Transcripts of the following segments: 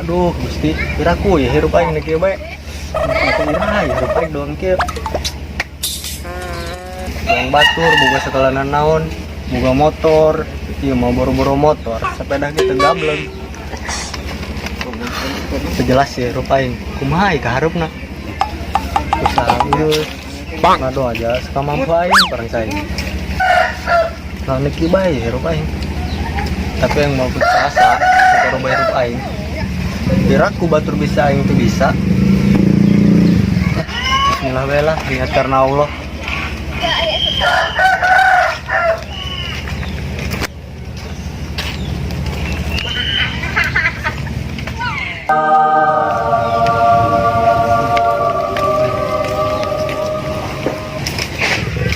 Aduh Gusti, kiraku ya hirup aing niki bae. Kira hirup aing doang kieu. Doang batur boga sekalanan naon, boga motor, ieu mau boro-boro motor, sepeda gitu gableng. Jelas ya hirup aing. Kumaha ieu kaharupna? Usaha geus. Ngado aja sakamampu aing barang saing. Nah niki bae hirup aing. Tapi yang mau putus asa, sekarang bayar hirup aing. Kiraku batur bisa aing itu bisa. Bismillah bae lah, niat karena Allah.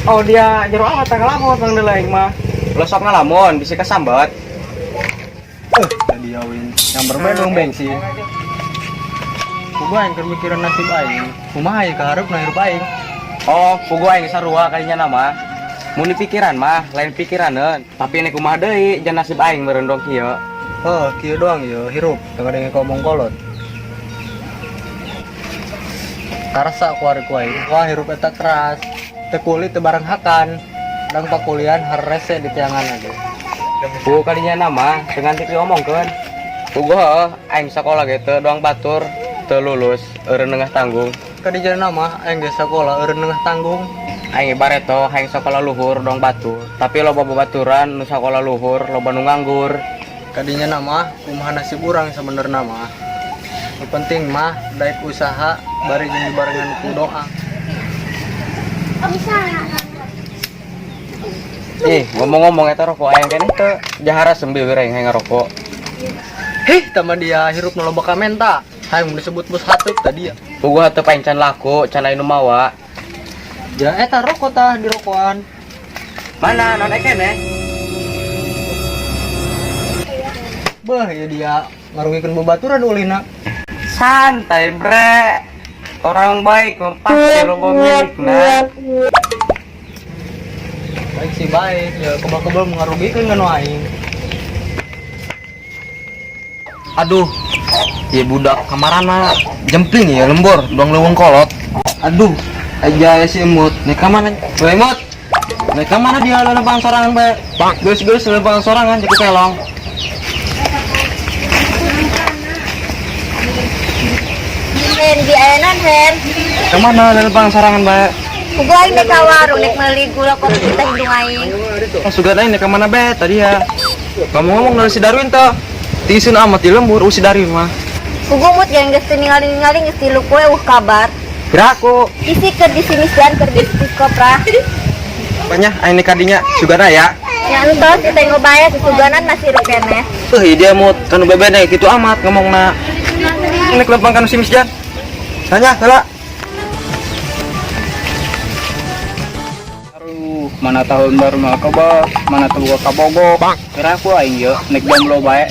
Oh dia jero amat tanggal lamun bang delaing mah. Losok ngalamun bisa kesambat. Tadi awin yang bermain dong bensin. Kumaha aing keur mikiran nasib aing. Kumaha ieu kaharupna hirup aing. Oh, pugu aing sarua kalinya nama. Mun di pikiran mah lain pikiraneun, tapi ini kumaha deui jan nasib aing meureun dong kieu. Oh, kieu doang ya hirup, teu ada yang ngomong kolot. Karasa ku ari ku aing, wah hirup eta keras. Teu kulit teu barang hakan. Dang pakulian harrese di tiangan aja. Pugu kalinya nama dengan tiki omongkeun. Pugu heuh aing sakola ge teu doang batur, teu lulus, eureun neungah tanggung. Kadijana nama aing ge sakola eureun neungah tanggung. Aing bareto aing sakola luhur dong batur, tapi loba babaturan nu sakola luhur loba nu nganggur. Kadinya nama kumaha nasib urang sebenarnya mah. Nu penting mah daek usaha bari jeung dibarengan ku doa. Ngomong-ngomong eta rokok aing keneh teu jahara sembil aing hayang ngarokok. Hih, tama dia hirup nu loba kamenta. Hayang disebut bos hatup tadi ya. Pugu teu paen can laku, can anu mawa. Ja eta rokok tah di rokokan. Mana non keneh? Beuh, ya dia ngarugikeun babaturan ulina. Santai, bre. Orang baik pasti loba milikna. Baik sih baik, ya kebal-kebal mengarugikeun kan aing. Aduh, ya budak kamarana jempling ya lembur, dong leuweung kolot. Aduh, aja si emut. Nek ka mana? Weh emut. Nek ka mana dia leuleupang sorangan bae? Geus-geus leuleupang sorangan di kelong. Di ayenan Hen. Ka mana leuleupang sorangan bae? Pugu aing dek ka warung dek meuli gula kopi kita hidung aing. Sugan aing nek ka mana bae tadi ya. Ngomong-ngomong dari si Darwin teh. Tiseun amat di lembur si Darwin mah. Pugu mut yang geus ningali-ningali geus tilu kue kabar. Biraku. Isi keur di sini dan keur di kopra. Banyak aing nek kadinya sugana ya. Ya entos kita ngobae susuganan masih rukene. Dia mut kanu bebene kitu amat ngomongna. Nek lempang kanu si Misjan. Tanya heula. Aduh, mana tahun baru mah kabah, mana tuh gua kabogo. Kira aku aing ye nek jomblo bae.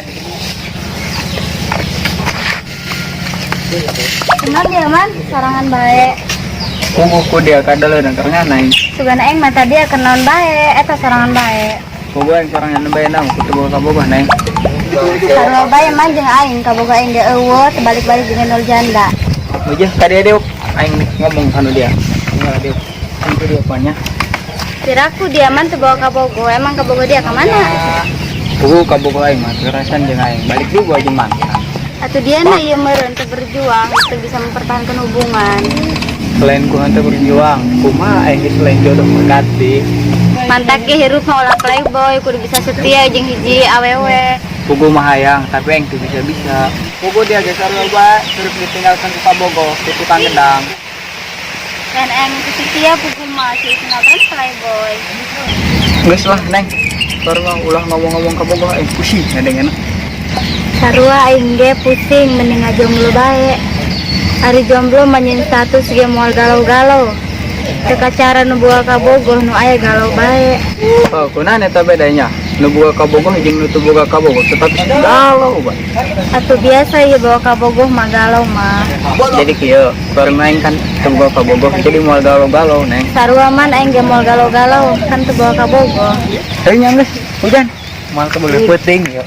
Kenal dia man, sarangan bae. Ku dia kadal dan karena naik. Sugana aing mah tadi kenaon bae, eta sarangan bae. Boga yang sorangan bae nang kitu bawa kabogo naik. Sarua bae mah jeung aing kaboga aing ge eueuh tebalik-balik jeung nol janda. Ujah tadi ada aing ngomong kanu dia. Enggak dia. Itu dia apanya? Kiraku dia man teu bawa kabogo, emang kabogo dia ka mana? Kabogo aing mah kerasan jeung aing. Balik juga jeung mantan. Atuh dia na ieu meureun teu berjuang, teu bisa mempertahankan hubungan. Selain ku henteu berjuang, kumaha aing geus selain jodoh berkati. Mantak ge hirup mah ulah playboy, kudu bisa setia jeung hiji awewe. Pugu mah hayang, tapi aing teu bisa-bisa. Pugu dia geus loba terus ditinggalkan ku kabogo, ku tukang gedang. Dan aing setia pugu mah si sinatran playboy. Geus lah, Neng. Baru ulah ngomong-ngomong kabogo aing pusing ngadengna. Sarua aing ge pusing mending jomblo bae. Ari jomblo manyeun status ge moal galau-galau. Teu kacara nu boga kabogoh nu aya galau bae. Oh, kunaon eta bedanya? Nu boga kabogoh jeung nu teu boga kabogoh tetap galau bae. Atuh biasa ieu bawa kabogoh mah galau mah. Jadi kieu, baru main kan teu boga kabogoh jadi moal galau-galau, Neng. Sarua man aing ge moal galau-galau kan teu bawa kabogoh. Teu nya geus, hujan. Moal kabogoh peuting ya.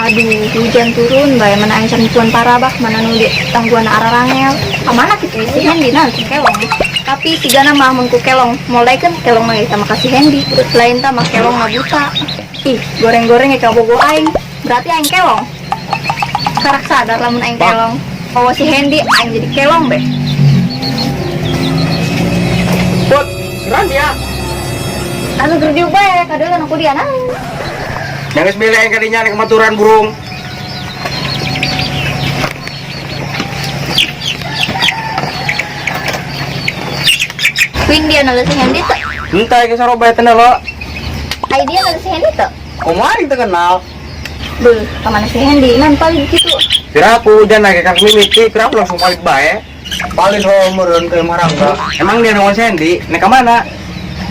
Aduh, hujan turun, bay mana aing santuan parah bah, mana nu di tangguan arah rangel. Kamana kitu si Hendy nanti kelong. Tapi tiga nama mengku kelong, mulai kan kelong lagi sama kasih Hendy. Lain tah mah kelong mah buta. Ih, goreng-goreng ya bogo aing. Berarti aing kelong. Karak sadar lamun aing kelong. Oh si Hendy aing jadi kelong be. Put, geran dia. Anu gerdiuk bae, kadeuleuh aku dia nang. Yang sebeleng kalinya nih kematuran burung. Queen dia nala si Hendy tuh. Entah ke sarobay teh lo. Ai dia nala si Hendy tuh. Kumaha teu kenal. Beuh, kamana si Hendy? Nan paling kitu. Kira aku hujan lagi kak mimiti, kira aku langsung balik bae. Paling ho meureun ke Marangga. Emang dia nongol Sandy, nek kemana?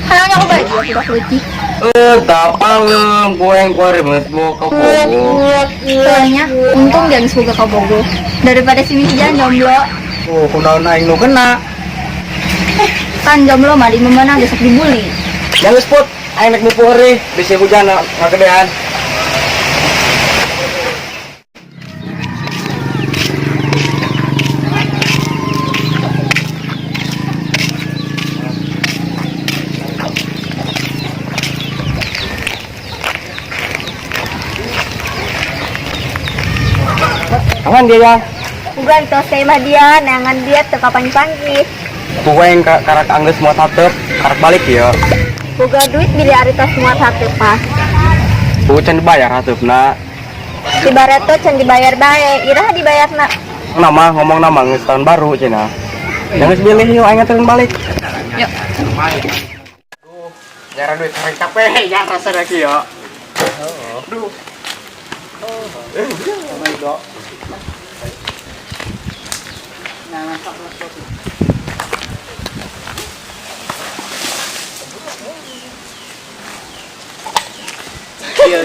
Hananya aku bae dia sudah leutik. Tak palem, goreng banget mau ke Bogo. Soalnya untung jangan semoga kau bogo daripada sini jalan jomblo. Oh, kunaon aing nu kena. Kan jomblo mah di memenang besok dibully. Yang spot, ayo nek mupu hari, bisa hujan ngagedean. Aman dia ya. Bukan tos tema dia, nangan dia tekapan panggil. Tuweng karak angges semua tatep, karak balik ya. Boga duit beli hari tos semua satu pas. Can dibayar hatupna. Ibarat tuh can dibayar baik, iraha dibayar nak. Nama ngomong nama geus tahun baru cenah. Yang geus bilih yuk aing nganterin balik. Yuk. Nyara duit karek capek ya rasa lagi ya. Aduh.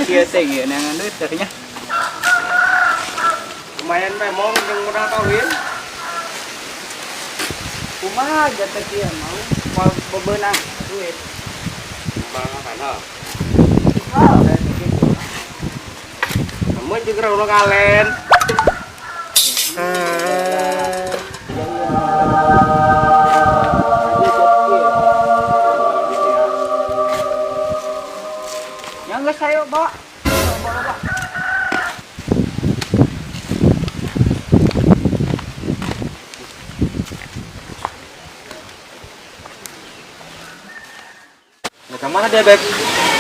Kia teh ge nangan duit tadinya. Lumayan memang yang udah kawin. Kumaha jatah kieu mau bebenang duit. Bang kana. Kamu juga udah kalen. Yang geus hayo, Pak. Nah, kemana dia, Beb?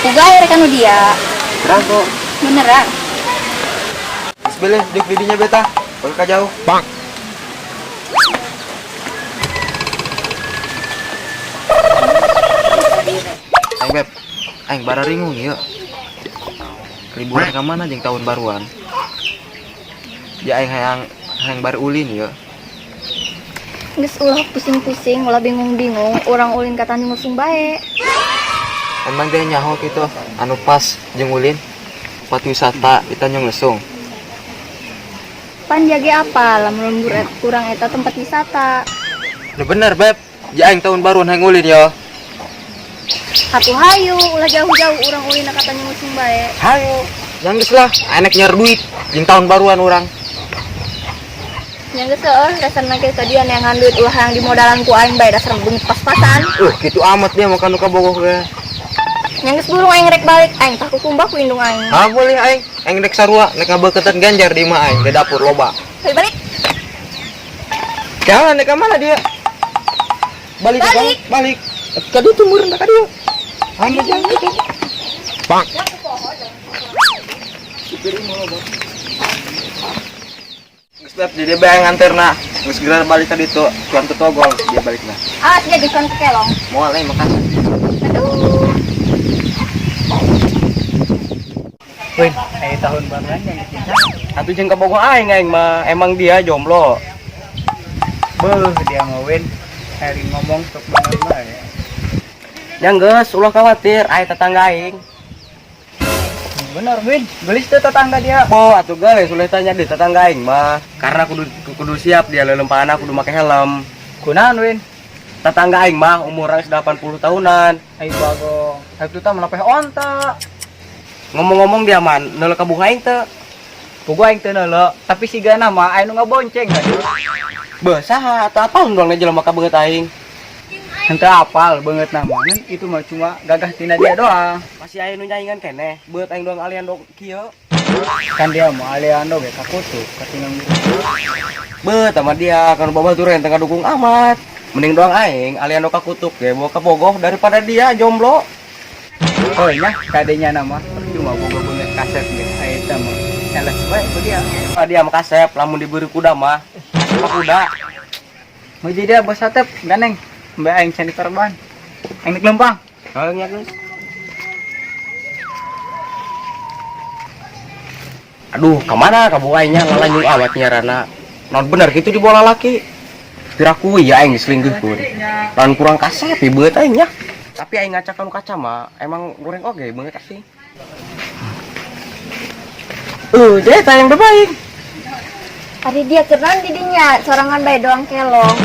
Uga air kan dia. Berapa? Beneran. Sebelum di videonya beta, kalau jauh. Bang. Aing Beb, aing bara ringung ya. Liburan ke mana jeung tahun baruan? Ya aing hayang bar ulin ya. Geus ulah pusing-pusing, ulah bingung-bingung, orang ulin katanya ngusung bae. Emang dia nyaho gitu, anu pas jeung ulin. Tempat wisata kita ngesung. Pan jage apa lamun lembur kurang eta tempat wisata. Nah bener Beb, ya aing tahun baruan hayang ulin ya. Satu hayu ulah jauh-jauh orang ulin katanya ngusung bae. Hayo, yang geus lah, enek nyar duit jeung tahun baruan orang. Yang geus dasarna ge kadian yang duit ulah yang dimodalan ku aing bae dasar beungeut pas-pasan. Gitu amat dia makan nu kabogoh ge. Yang geus burung aing rek balik, aing tak kukumbah ku indung aing. Ah boleh aing rek sarua nek ngabeuketan ganjar di imah aing di dapur loba. Balik. Jangan nek mana dia? Balik. Balik. Kadu tuh meureun ka dia. Anu jangan gitu. Bang. Geus Beb jadi bae nganterna. Geus segera balik ka ditu, tuan tetogol dia balikna. Ah, jadi kon kelong. Moal aing makan. Aduh. Wih, tahun baruan yang kita. Atuh jeung kabogoh aing mah emang dia jomblo. Beuh, dia ngawin. Hari ngomong sok bener bae. Yang geus ulah khawatir aya tetangga aing. Bener, Win. Gelis teh tetangga dia. Oh, atuh geus ulah tanya di tetangga aing mah. Karena kudu siap dia leulempahan kudu make helm. Kunaon, Win? Tetangga aing mah umurna 80 tahunan. Ai bago. Hai tu tah menapeh onta. Ngomong-ngomong dia man, nolak kabung aing teu. Pugu aing teu neuleuh, tapi siga nama aya nu ngabonceng kan. Beuh saha teu apal doang jelema ka beungeut aing. Henteu apal beungeut nama, kan itu mah cuma gagah tina dia doang. Masih aya nu nyaingan keneh, beut aing doang alian dog kieu. Kan dia mah aliando ge kakutu, katingang Beut sama dia kan babaturan tengah dukung amat. Mending doang aing alian dog kakutuk ge bawa ka bogoh daripada dia jomblo. oh nya kadenya nama percuma boga beungeut kaset ge aya teh mah salah bae ku dia. Dia mah kasep lamun diberi kuda mah. Kasep mah kuda. Mau jadi bos atep ganeng mbak aing can dikorban aing di Lempang. Kalau nya geus. Aduh, kemana kamu aingnya lalanjung awat nyarana. Non bener gitu di bola laki. Piraku ya aing selingkuhkeun. Lawan kurang kasep ieu beut aing nya. Tapi aing ngacak kanu kaca mah emang goreng oge beungeut asing. Jadi tayang baik. Ari dia kenan didinya sorangan bae doang kelong.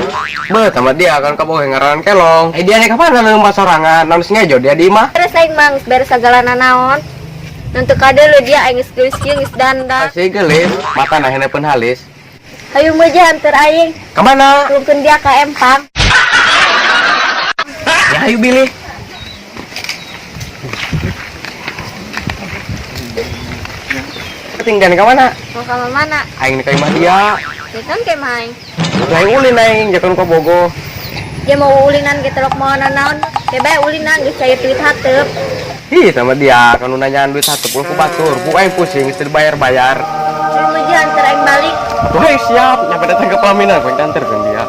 Beut sama dia kan kabogoh ngaran kelong. Dia nek kapan leumpah sorangan, naon sengaja dia di mah. Terus aing mah geus beres sagala naon. Nanti kade lo dia aing geus geus danda. Asih gelis, mata nah handphone halis. Hayu meja hanter aing. Kemana? Turunkeun dia ka Empang. Ya ayo bilih. Ketinggalan ke mana? Mau ka mana? Aing ka imah dia. Ya kan ke maing. Aing ulin aing jakan ka bogoh. Dia mau ulinan gitu rok mau naon. Ya bae ulinan geus saya duit hateup. Ih, sama dia kan nanyaan duit 1 ku batur. Bu aing pusing geus dibayar-bayar. Hayu meja hanter aing balik. Tuh aing siap nyampe datang ke pelaminan ku anterkeun dia.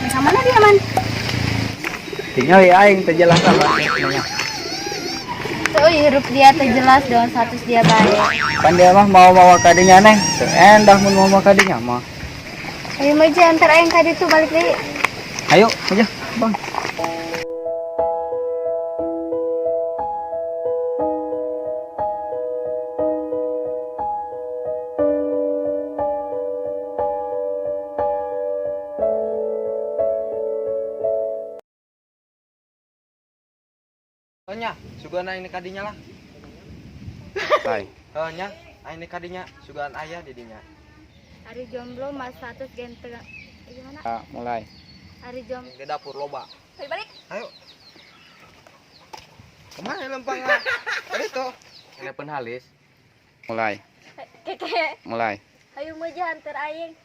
Ka mana dia man? Tinggal ya aing teh jelas sama namanya. Tuh hirup dia teh jelas dengan status dia baik. Kan dia mah mau kadenya neng. Teu endah mun mau kadenya mah. Hayu meja hanter aing ka ditu balik deui. Ayo aja, Bang. Nya, sugan aing kadinya lah. Hai. Nya, aing kadinya sugan aya di dinya. Ari jomblo mas status genteng. Gimana? Mulai. Ari jomblo. Ke dapur loba. Hayu balik. Ayo. Kemana lempang lah? Tadi tuh. Handphone halis. Mulai. Keke. Mulai. Hayu meja hanter aing.